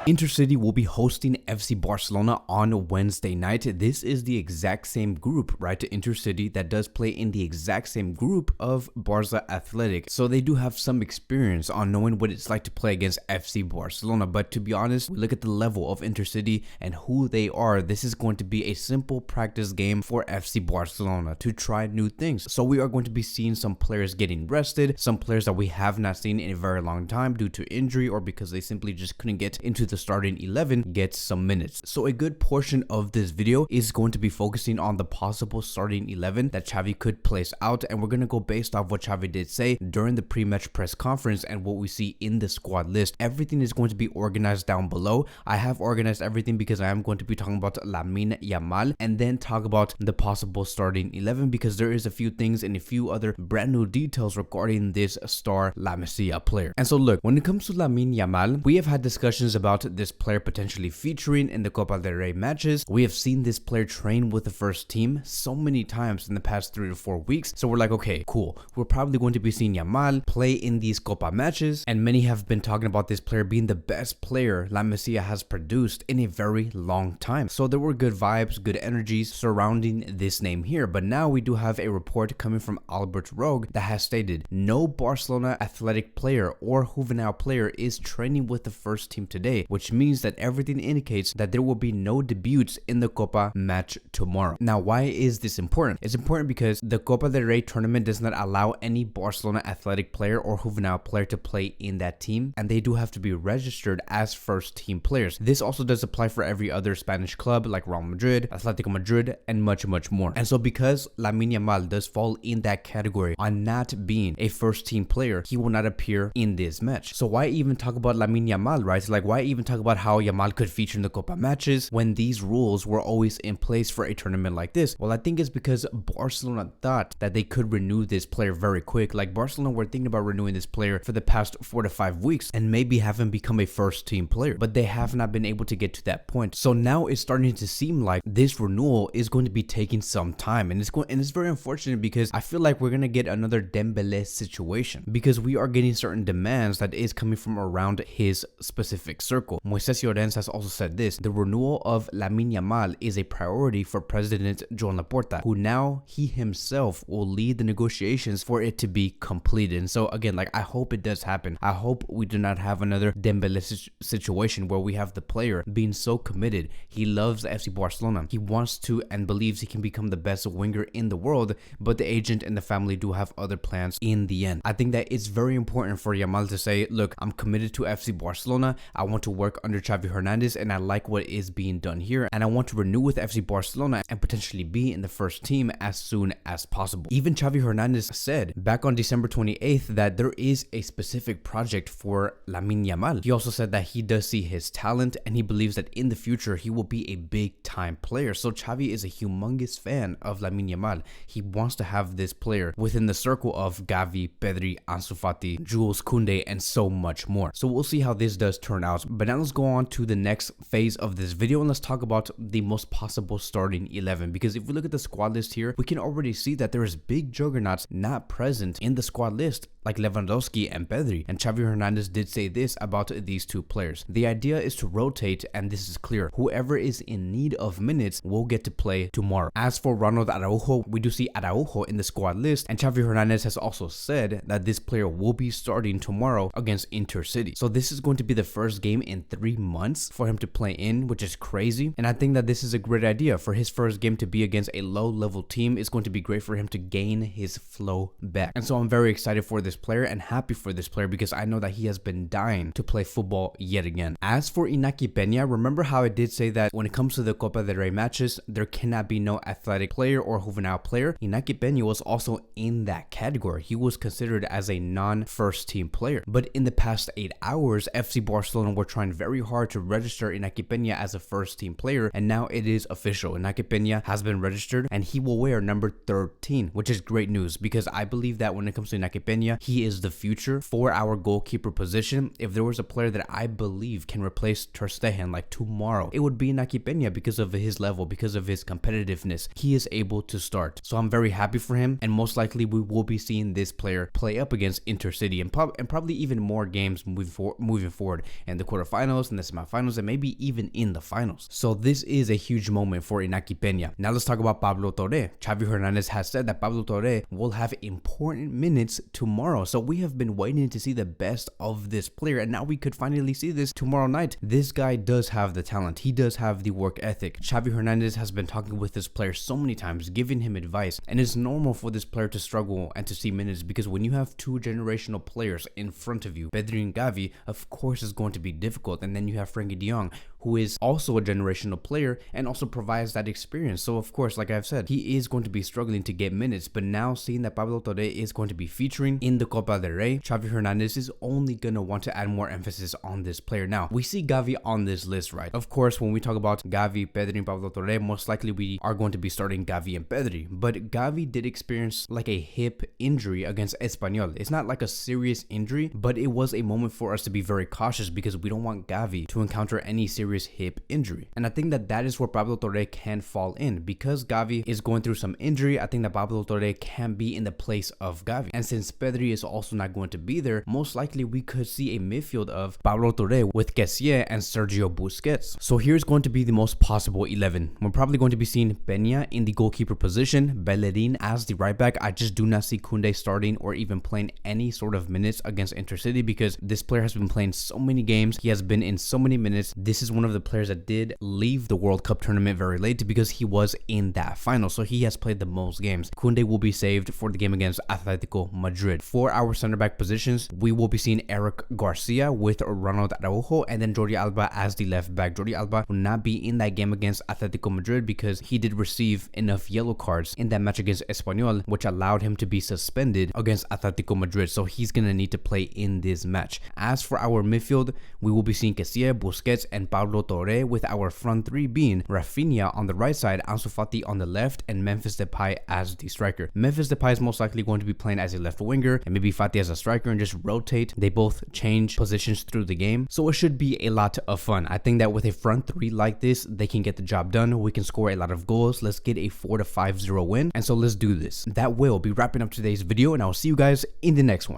InterCity will be hosting FC Barcelona on Wednesday night. This is the exact same group, right, to InterCity that does play in the exact same group of Barca Athletic. So they do have some experience on knowing what it's like to play against FC Barcelona. But to be honest, we look at the level of InterCity and who they are. This is going to be a simple practice game for FC Barcelona to try new things. So we are going to be seeing some players getting rested, some players that we have not seen in a very long time due to injury or because they simply just couldn't get into the starting 11 gets some minutes. So a good portion of this video is going to be focusing on the possible starting 11 that Xavi could place out, and we're going to go based off what Xavi did say during the pre-match press conference and what we see in the squad list. Everything is going to be organized down below. I have organized everything because I am going to be talking about Lamine Yamal and then talk about the possible starting 11 because there is a few things and a few other brand new details regarding this star La Masia player. And so look, when it comes to Lamine Yamal, we have had discussions about this player potentially featuring in the Copa del Rey matches. We have seen this player train with the first team so many times in the past 3 to 4 weeks. So we're like, okay, cool. We're probably going to be seeing Yamal play in these Copa matches. And many have been talking about this player being the best player La Masia has produced in a very long time. So there were good vibes, good energies surrounding this name here. But now we do have a report coming from Albert Rogue that has stated no Barcelona athletic player or juvenile player is training with the first team today, which means that everything indicates that there will be no debuts in the Copa match tomorrow. Now, why is this important? It's important because the Copa del Rey tournament does not allow any Barcelona athletic player or juvenile player to play in that team, and they do have to be registered as first team players. This also does apply for every other Spanish club like Real Madrid, Atletico Madrid, and much more. And so because Lamine Yamal does fall in that category on not being a first team player, he will not appear in this match. So why even talk about Lamine Yamal, right? Like, why even talk about how Yamal could feature in the Copa matches when these rules were always in place for a tournament like this? Well, I think it's because Barcelona thought that they could renew this player very quick. Like, Barcelona were thinking about renewing this player for the past 4 to 5 weeks and maybe have him become a first team player, but they have not been able to get to that point. So now it's starting to seem like this renewal is going to be taking some time, and it's very unfortunate because I feel like we're going to get another Dembele situation because we are getting certain demands that is coming from around his specific circle. Moises Llorens has also said this: the renewal of Lamine Yamal is a priority for President Joan Laporta, who now he himself will lead the negotiations for it to be completed. And so again, like, I hope it does happen. I hope we do not have another Dembele situation where we have the player being so committed. He loves FC Barcelona. He wants to and believes he can become the best winger in the world, but the agent and the family do have other plans in the end. I think that it's very important for Yamal to say, look, I'm committed to FC Barcelona. I want to work under Xavi Hernandez and I like what is being done here, and I want to renew with FC Barcelona and potentially be in the first team as soon as possible. Even Xavi Hernandez said back on December 28th that there is a specific project for Lamine Yamal. He also said that he does see his talent and he believes that in the future he will be a big time player. So Xavi is a humongous fan of Lamine Yamal. He wants to have this player within the circle of Gavi, Pedri, Ansu Fati, Jules Koundé, and so much more. So we'll see how this does turn out. But now let's go on to the next phase of this video and let's talk about the most possible starting 11, because if we look at the squad list here, we can already see that there is big juggernauts not present in the squad list like Lewandowski and Pedri, and Xavi Hernandez did say this about these two players. The idea is to rotate, and this is clear. Whoever is in need of minutes will get to play tomorrow. As for Ronald Araujo, we do see Araujo in the squad list, and Xavi Hernandez has also said that this player will be starting tomorrow against InterCity. So this is going to be the first game in 3 months for him to play in, which is crazy, and I think that this is a great idea. For his first game to be against a low-level team is going to be great for him to gain his flow back. And so I'm very excited for this player and happy for this player because I know that he has been dying to play football yet again. As for Iñaki Peña, remember how I did say that when it comes to the Copa del Rey matches, there cannot be no athletic player or juvenile player? Iñaki Peña was also in that category. He was considered as a non-first team player. But in the past 8 hours, FC Barcelona were trying very hard to register Iñaki Peña as a first team player, and now it is official. Iñaki Peña has been registered and he will wear number 13, which is great news because I believe that when it comes to Iñaki Peña, he is the future for our goalkeeper position. If there was a player that I believe can replace Ter Stegen like tomorrow, it would be Iñaki Peña because of his level, because of his competitiveness. He is able to start. So I'm very happy for him, and most likely we will be seeing this player play up against InterCity and probably even more games moving forward in the quarterfinals quarterfinals, in the semifinals, and maybe even in the finals. So this is a huge moment for Iñaki Peña. Now let's talk about Pablo Torre. Xavi Hernandez has said that Pablo Torre will have important minutes tomorrow. So we have been waiting to see the best of this player, and now we could finally see this tomorrow night. This guy does have the talent. He does have the work ethic. Xavi Hernandez has been talking with this player so many times, giving him advice, and it's normal for this player to struggle and to see minutes, because when you have two generational players in front of you, Pedri and Gavi, of course it's going to be difficult. And then you have Frenkie de Jong, who is also a generational player and also provides that experience. So of course, like I've said, he is going to be struggling to get minutes. But now seeing that Pablo Torre is going to be featuring in the Copa del Rey, Xavi Hernandez is only going to want to add more emphasis on this player. Now, we see Gavi on this list, right? Of course, when we talk about Gavi, Pedri, and Pablo Torre, most likely we are going to be starting Gavi and Pedri. But Gavi did experience like a hip injury against Espanyol. It's not like a serious injury, but it was a moment for us to be very cautious, because we don't want Gavi to encounter any serious hip injury. And I think that that is where Pablo Torre can fall in, because Gavi is going through some injury. I think that Pablo Torre can be in the place of Gavi. And since Pedri is also not going to be there, most likely we could see a midfield of Pablo Torre with Kessie and Sergio Busquets. So here's going to be the most possible 11. We're probably going to be seeing Peña in the goalkeeper position, Bellerin as the right back. I just do not see Koundé starting or even playing any sort of minutes against InterCity, because this player has been playing so many games. He has been in so many minutes. This is one of the players that did leave the World Cup tournament very late, because he was in that final. So he has played the most games. Koundé will be saved for the game against Atletico Madrid. For our center back positions, we will be seeing Eric Garcia with Ronald Araujo, and then Jordi Alba as the left back. Jordi Alba will not be in that game against Atletico Madrid, because he did receive enough yellow cards in that match against Espanyol, which allowed him to be suspended against Atletico Madrid. So he's going to need to play in this match. As for our midfield, we will be seeing Kessie, Busquets, and Pablo Torre, with our front three being Rafinha on the right side, Ansu Fati on the left, and Memphis Depay as the striker. Memphis Depay is most likely going to be playing as a left winger, and maybe Fati as a striker, and just rotate. They both change positions through the game, so it should be a lot of fun. I think that with a front three like this, they can get the job done. We can score a lot of goals. Let's get a 4-5-0 win, and so let's do this. That will be wrapping up today's video, and I'll see you guys in the next one.